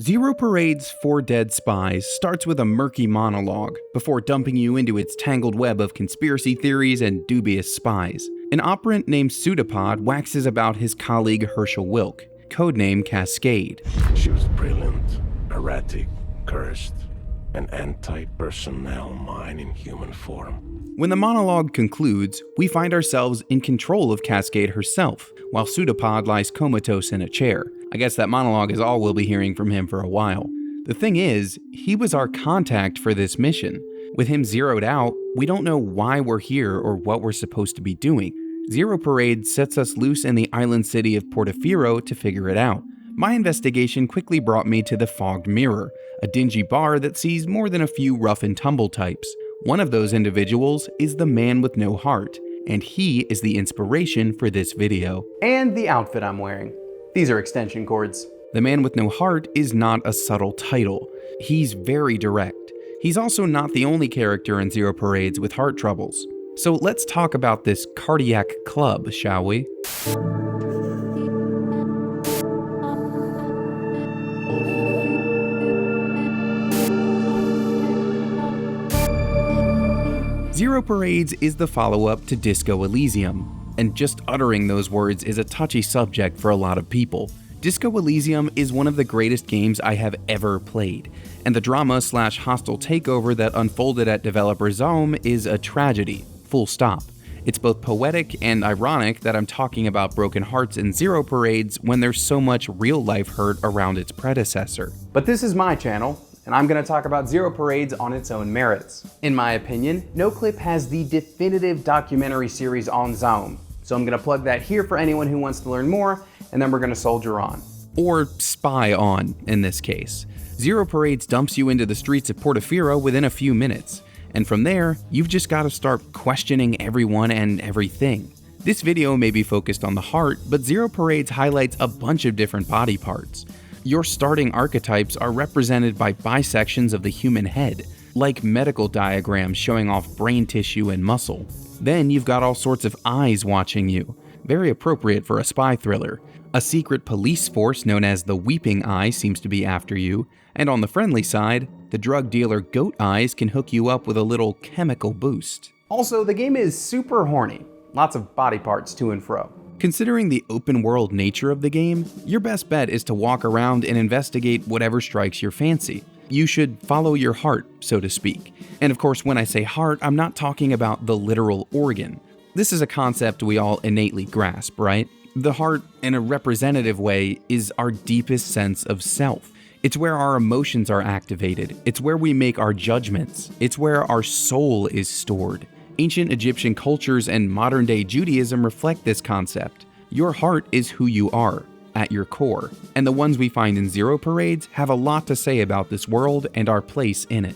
Zero Parade's For Dead Spies starts with a murky monologue before dumping you into its tangled web of conspiracy theories and dubious spies. An operant named Pseudopod waxes about his colleague Herschel Wilk, codename Cascade. She was brilliant, erratic, cursed, an anti-personnel mind in human form. When the monologue concludes, we find ourselves in control of Cascade herself, while Pseudopod lies comatose in a chair. I guess that monologue is all we'll be hearing from him for a while. The thing is, he was our contact for this mission. With him zeroed out, we don't know why we're here or what we're supposed to be doing. Zero Parade sets us loose in the island city of Portofino to figure it out. My investigation quickly brought me to the Fogged Mirror, a dingy bar that sees more than a few rough and tumble types. One of those individuals is the man with no heart, and he is the inspiration for this video. And the outfit I'm wearing. These are extension cords. The man with no heart is not a subtle title. He's very direct. He's also not the only character in Zero Parades with heart troubles. So let's talk about this cardiac club, shall we? Zero Parades is the follow-up to Disco Elysium, and just uttering those words is a touchy subject for a lot of people. Disco Elysium is one of the greatest games I have ever played, and the drama/hostile takeover that unfolded at developer Zoom is a tragedy, full stop. It's both poetic and ironic that I'm talking about broken hearts in Zero Parades when there's so much real-life hurt around its predecessor. But this is my channel, and I'm going to talk about Zero Parades on its own merits. In my opinion, NoClip has the definitive documentary series on Zoom, so I'm going to plug that here for anyone who wants to learn more, and then we're going to soldier on. Or spy on, in this case. Zero Parades dumps you into the streets of Portofino within a few minutes, and from there, you've just got to start questioning everyone and everything. This video may be focused on the heart, but Zero Parades highlights a bunch of different body parts. Your starting archetypes are represented by bisections of the human head, like medical diagrams showing off brain tissue and muscle. Then you've got all sorts of eyes watching you, very appropriate for a spy thriller. A secret police force known as the Weeping Eye seems to be after you, and on the friendly side, the drug dealer Goat Eyes can hook you up with a little chemical boost. Also, the game is super horny. Lots of body parts to and fro. Considering the open world nature of the game, your best bet is to walk around and investigate whatever strikes your fancy. You should follow your heart, so to speak. And of course, when I say heart, I'm not talking about the literal organ. This is a concept we all innately grasp, right? The heart, in a representative way, is our deepest sense of self. It's where our emotions are activated. It's where we make our judgments. It's where our soul is stored. Ancient Egyptian cultures and modern-day Judaism reflect this concept. Your heart is who you are, at your core, and the ones we find in Zero Parades have a lot to say about this world and our place in it.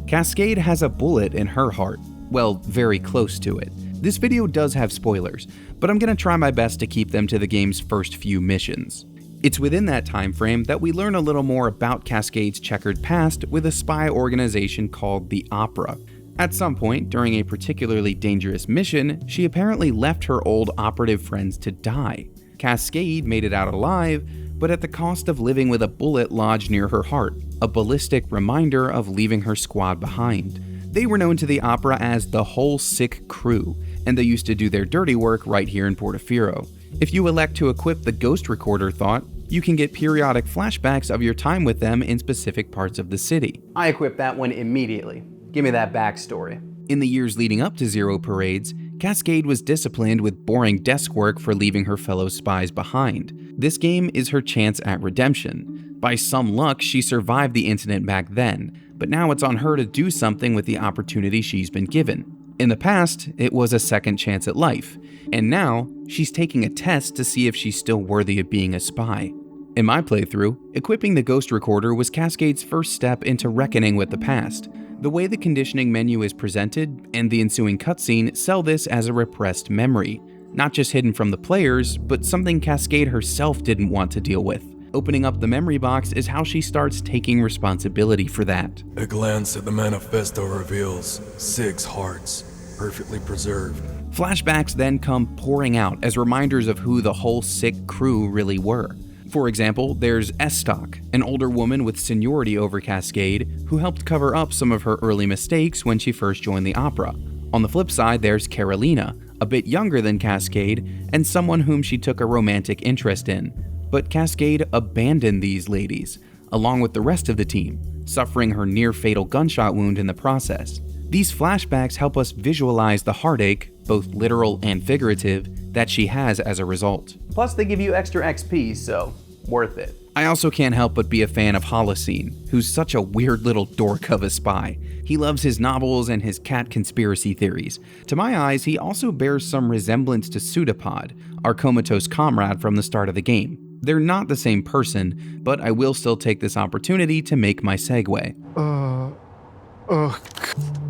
Cascade has a bullet in her heart. Well, very close to it. This video does have spoilers, but I'm gonna try my best to keep them to the game's first few missions. It's within that time frame that we learn a little more about Cascade's checkered past with a spy organization called the Opera. At some point during a particularly dangerous mission, she apparently left her old operative friends to die. Cascade made it out alive, but at the cost of living with a bullet lodged near her heart, a ballistic reminder of leaving her squad behind. They were known to the Opera as the Whole Sick Crew, and they used to do their dirty work right here in Portofino. If you elect to equip the Ghost Recorder thought, you can get periodic flashbacks of your time with them in specific parts of the city. I equipped that one immediately. Give me that backstory. In the years leading up to Zero Parades, Cascade was disciplined with boring desk work for leaving her fellow spies behind. This game is her chance at redemption. By some luck, she survived the incident back then, but now it's on her to do something with the opportunity she's been given. In the past, it was a second chance at life, and now she's taking a test to see if she's still worthy of being a spy. In my playthrough, equipping the Ghost Recorder was Cascade's first step into reckoning with the past. The way the conditioning menu is presented and the ensuing cutscene sell this as a repressed memory, not just hidden from the players, but something Cascade herself didn't want to deal with. Opening up the memory box is how she starts taking responsibility for that. A glance at the manifesto reveals 6 hearts, perfectly preserved. Flashbacks then come pouring out as reminders of who the whole sick crew really were. For example, there's Estoc, an older woman with seniority over Cascade, who helped cover up some of her early mistakes when she first joined the opera. On the flip side, there's Carolina, a bit younger than Cascade, and someone whom she took a romantic interest in. But Cascade abandoned these ladies, along with the rest of the team, suffering her near-fatal gunshot wound in the process. These flashbacks help us visualize the heartache, both literal and figurative, that she has as a result. Plus, they give you extra XP, so worth it. I also can't help but be a fan of Holocene, who's such a weird little dork of a spy. He loves his novels and his cat conspiracy theories. To my eyes, he also bears some resemblance to Pseudopod, our comatose comrade from the start of the game. They're not the same person, but I will still take this opportunity to make my segue.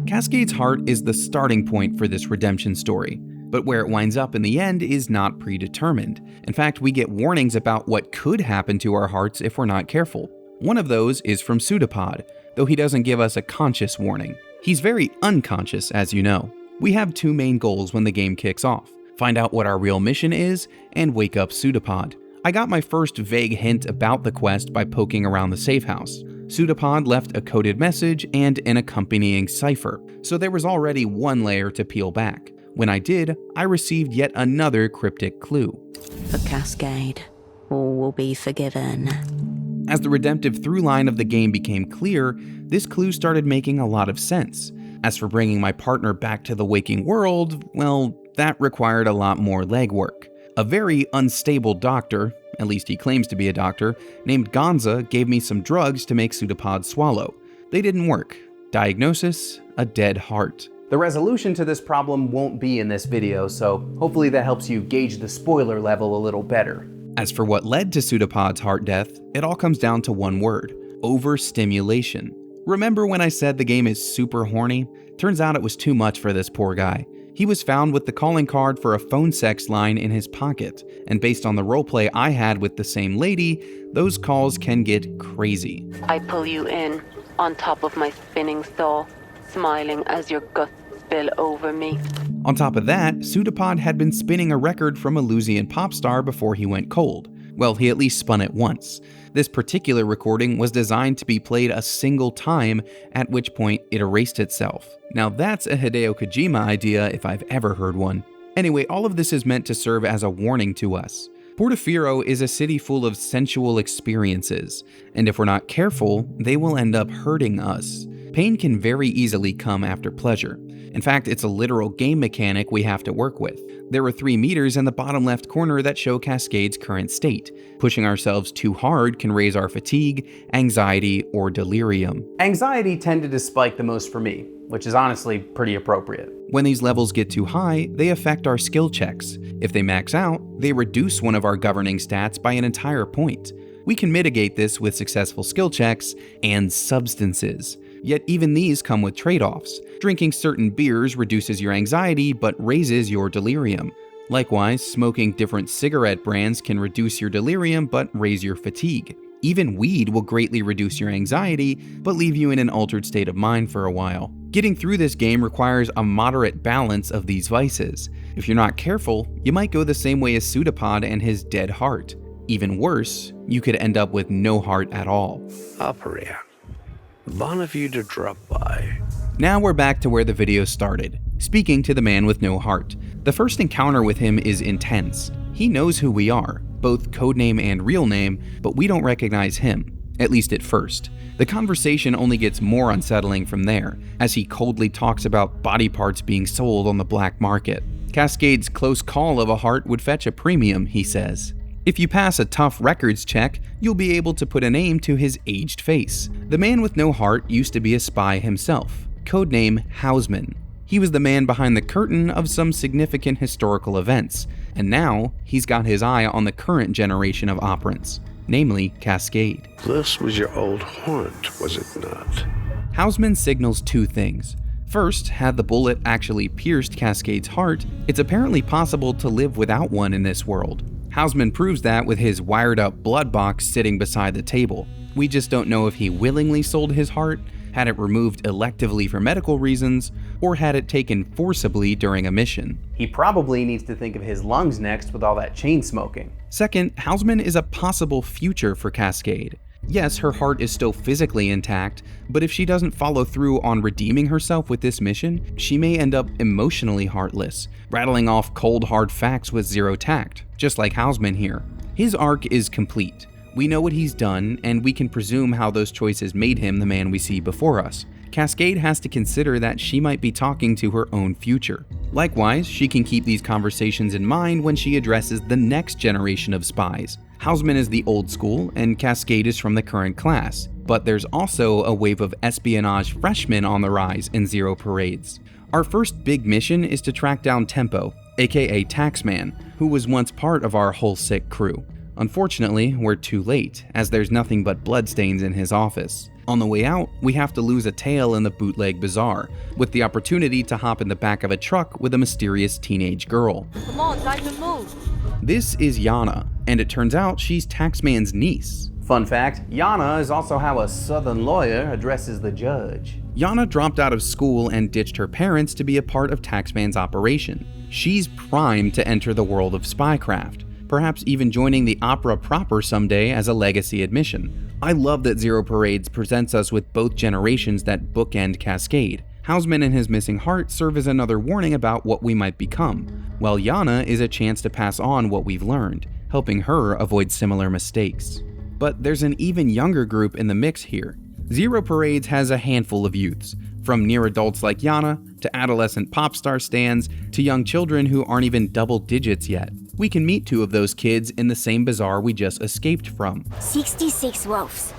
Cascade's heart is the starting point for this redemption story, but where it winds up in the end is not predetermined. In fact, we get warnings about what could happen to our hearts if we're not careful. One of those is from Pseudopod, though he doesn't give us a conscious warning. He's very unconscious, as you know. We have two main goals when the game kicks off: find out what our real mission is, and wake up Pseudopod. I got my first vague hint about the quest by poking around the safe house. Pseudopod left a coded message and an accompanying cipher, so there was already one layer to peel back. When I did, I received yet another cryptic clue. For Cascade, all will be forgiven. As the redemptive through line of the game became clear, this clue started making a lot of sense. As for bringing my partner back to the waking world, well, that required a lot more legwork. A very unstable doctor, at least he claims to be a doctor, named Gonza gave me some drugs to make Pseudopod swallow. They didn't work. Diagnosis: a dead heart. The resolution to this problem won't be in this video, so hopefully that helps you gauge the spoiler level a little better. As for what led to Pseudopod's heart death, it all comes down to one word: overstimulation. Remember when I said the game is super horny? Turns out it was too much for this poor guy. He was found with the calling card for a phone sex line in his pocket, and based on the roleplay I had with the same lady, those calls can get crazy. I pull you in, on top of my spinning saw, smiling as your guts spill over me. On top of that, Pseudopod had been spinning a record from a Elysian pop star before he went cold. Well, he at least spun it once. This particular recording was designed to be played a single time, at which point it erased itself. Now that's a Hideo Kojima idea if I've ever heard one. Anyway, all of this is meant to serve as a warning to us. Portofino is a city full of sensual experiences, and if we're not careful, they will end up hurting us. Pain can very easily come after pleasure. In fact, it's a literal game mechanic we have to work with. There are 3 meters in the bottom left corner that show Cascade's current state. Pushing ourselves too hard can raise our fatigue, anxiety, or delirium. Anxiety tended to spike the most for me, which is honestly pretty appropriate. When these levels get too high, they affect our skill checks. If they max out, they reduce one of our governing stats by an entire point. We can mitigate this with successful skill checks and substances. Yet even these come with trade-offs. Drinking certain beers reduces your anxiety but raises your delirium. Likewise, smoking different cigarette brands can reduce your delirium but raise your fatigue. Even weed will greatly reduce your anxiety but leave you in an altered state of mind for a while. Getting through this game requires a moderate balance of these vices. If you're not careful, you might go the same way as Pseudopod and his dead heart. Even worse, you could end up with no heart at all. Opera. One of you to drop by. Now we're back to where the video started, speaking to the man with no heart. The first encounter with him is intense. He knows who we are, both codename and real name, but we don't recognize him, at least at first. The conversation only gets more unsettling from there, as he coldly talks about body parts being sold on the black market. Cascade's close call of a heart would fetch a premium, he says. If you pass a tough records check, you'll be able to put a name to his aged face. The man with no heart used to be a spy himself, codename Hausman. He was the man behind the curtain of some significant historical events, and now he's got his eye on the current generation of operants, namely Cascade. This was your old haunt, was it not? Hausman signals 2 things. First, had the bullet actually pierced Cascade's heart, it's apparently possible to live without one in this world. Hausman proves that with his wired-up blood box sitting beside the table. We just don't know if he willingly sold his heart, had it removed electively for medical reasons, or had it taken forcibly during a mission. He probably needs to think of his lungs next with all that chain smoking. Second, Houseman is a possible future for Cascade. Yes, her heart is still physically intact, but if she doesn't follow through on redeeming herself with this mission, she may end up emotionally heartless, rattling off cold hard facts with zero tact, just like Houseman here. His arc is complete. We know what he's done, and we can presume how those choices made him the man we see before us. Cascade has to consider that she might be talking to her own future. Likewise, she can keep these conversations in mind when she addresses the next generation of spies. Houseman is the old school, and Cascade is from the current class, but there's also a wave of espionage freshmen on the rise in Zero Parades. Our first big mission is to track down Tempo, aka Taxman, who was once part of our whole sick crew. Unfortunately, we're too late, as there's nothing but bloodstains in his office. On the way out, we have to lose a tail in the bootleg bazaar, with the opportunity to hop in the back of a truck with a mysterious teenage girl. Come on, time to move. This is Yana, and it turns out she's Taxman's niece. Fun fact, Yana is also how a southern lawyer addresses the judge. Yana dropped out of school and ditched her parents to be a part of Taxman's operation. She's primed to enter the world of spycraft, perhaps even joining the opera proper someday as a legacy admission. I love that Zero Parades presents us with both generations that bookend Cascade. Houseman and his missing heart serve as another warning about what we might become, while Yana is a chance to pass on what we've learned, helping her avoid similar mistakes. But there's an even younger group in the mix here. Zero Parades has a handful of youths, from near adults like Yana, to adolescent pop star stans, to young children who aren't even double digits yet. We can meet two of those kids in the same bazaar we just escaped from. 66 wolves.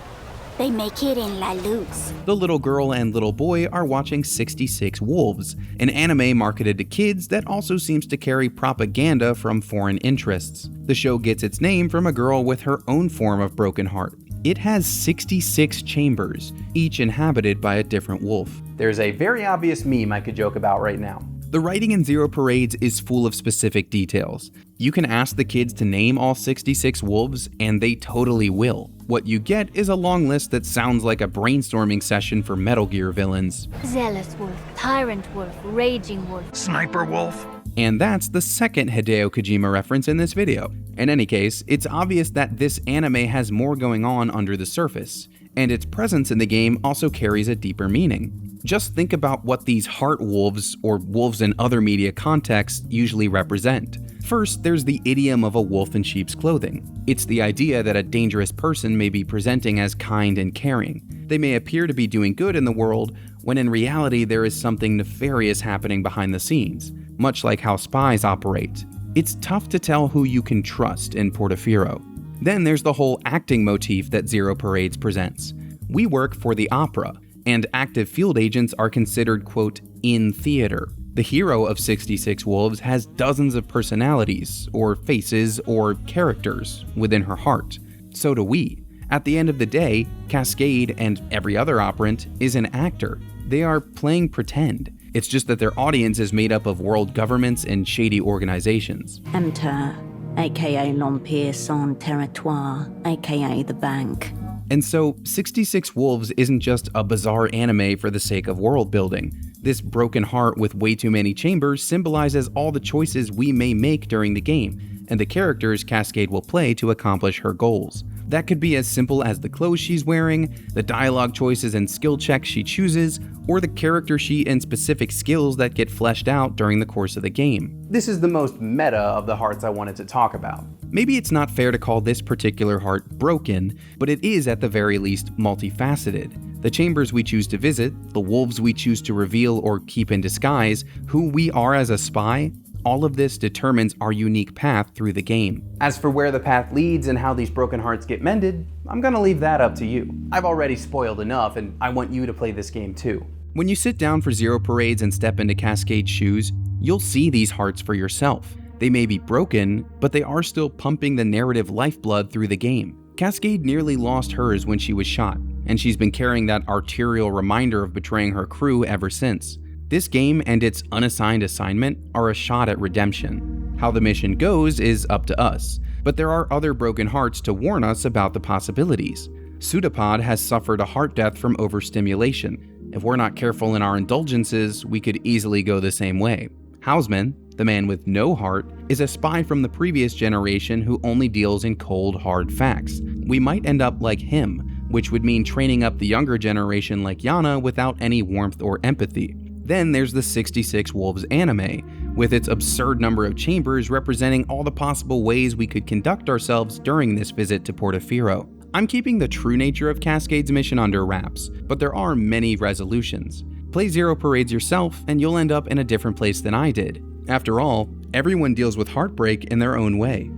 They make it in La Luz. The little girl and little boy are watching 66 Wolves, an anime marketed to kids that also seems to carry propaganda from foreign interests. The show gets its name from a girl with her own form of broken heart. It has 66 chambers, each inhabited by a different wolf. There's a very obvious meme I could joke about right now. The writing in Zero Parades is full of specific details. You can ask the kids to name all 66 wolves, and they totally will. What you get is a long list that sounds like a brainstorming session for Metal Gear villains. Zealous wolf, tyrant wolf, raging wolf. Sniper wolf. And that's the second Hideo Kojima reference in this video. In any case, it's obvious that this anime has more going on under the surface, and its presence in the game also carries a deeper meaning. Just think about what these heart wolves, or wolves in other media contexts, usually represent. First, there's the idiom of a wolf in sheep's clothing. It's the idea that a dangerous person may be presenting as kind and caring. They may appear to be doing good in the world, when in reality there is something nefarious happening behind the scenes, much like how spies operate. It's tough to tell who you can trust in Portofino. Then there's the whole acting motif that Zero Parades presents. We work for the opera, and active field agents are considered, quote, in theater. The hero of 66 Wolves has dozens of personalities, or faces, or characters within her heart. So do we. At the end of the day, Cascade and every other operant is an actor. They are playing pretend. It's just that their audience is made up of world governments and shady organizations. Enter, aka L'Empire Sans Territoire, aka the Bank. And so, 66 Wolves isn't just a bizarre anime for the sake of world building. This broken heart with way too many chambers symbolizes all the choices we may make during the game, and the characters Cascade will play to accomplish her goals. That could be as simple as the clothes she's wearing, the dialogue choices and skill checks she chooses, or the character sheet and specific skills that get fleshed out during the course of the game. This is the most meta of the hearts I wanted to talk about. Maybe it's not fair to call this particular heart broken, but it is at the very least multifaceted. The chambers we choose to visit, the wolves we choose to reveal or keep in disguise, who we are as a spy, all of this determines our unique path through the game. As for where the path leads and how these broken hearts get mended, I'm gonna leave that up to you. I've already spoiled enough, and I want you to play this game too. When you sit down for Zero Parades and step into Cascade's shoes, you'll see these hearts for yourself. They may be broken, but they are still pumping the narrative lifeblood through the game. Cascade nearly lost hers when she was shot, and she's been carrying that arterial reminder of betraying her crew ever since. This game and its unassigned assignment are a shot at redemption. How the mission goes is up to us, but there are other broken hearts to warn us about the possibilities. Pseudopod has suffered a heart death from overstimulation. If we're not careful in our indulgences, we could easily go the same way. Hausman, the man with no heart, is a spy from the previous generation who only deals in cold, hard facts. We might end up like him, which would mean training up the younger generation like Yana without any warmth or empathy. Then there's the 66 Wolves anime, with its absurd number of chambers representing all the possible ways we could conduct ourselves during this visit to Portofino. I'm keeping the true nature of Cascade's mission under wraps, but there are many resolutions. Play Zero Parades yourself and you'll end up in a different place than I did. After all, everyone deals with heartbreak in their own way.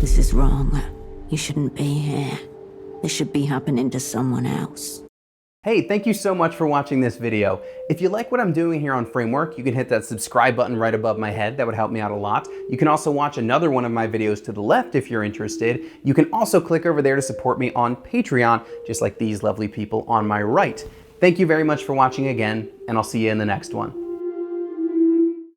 This is wrong. You shouldn't be here. This should be happening to someone else. Hey, thank you so much for watching this video. If you like what I'm doing here on Framework, you can hit that subscribe button right above my head. That would help me out a lot. You can also watch another one of my videos to the left if you're interested. You can also click over there to support me on Patreon, just like these lovely people on my right. Thank you very much for watching again, and I'll see you in the next one.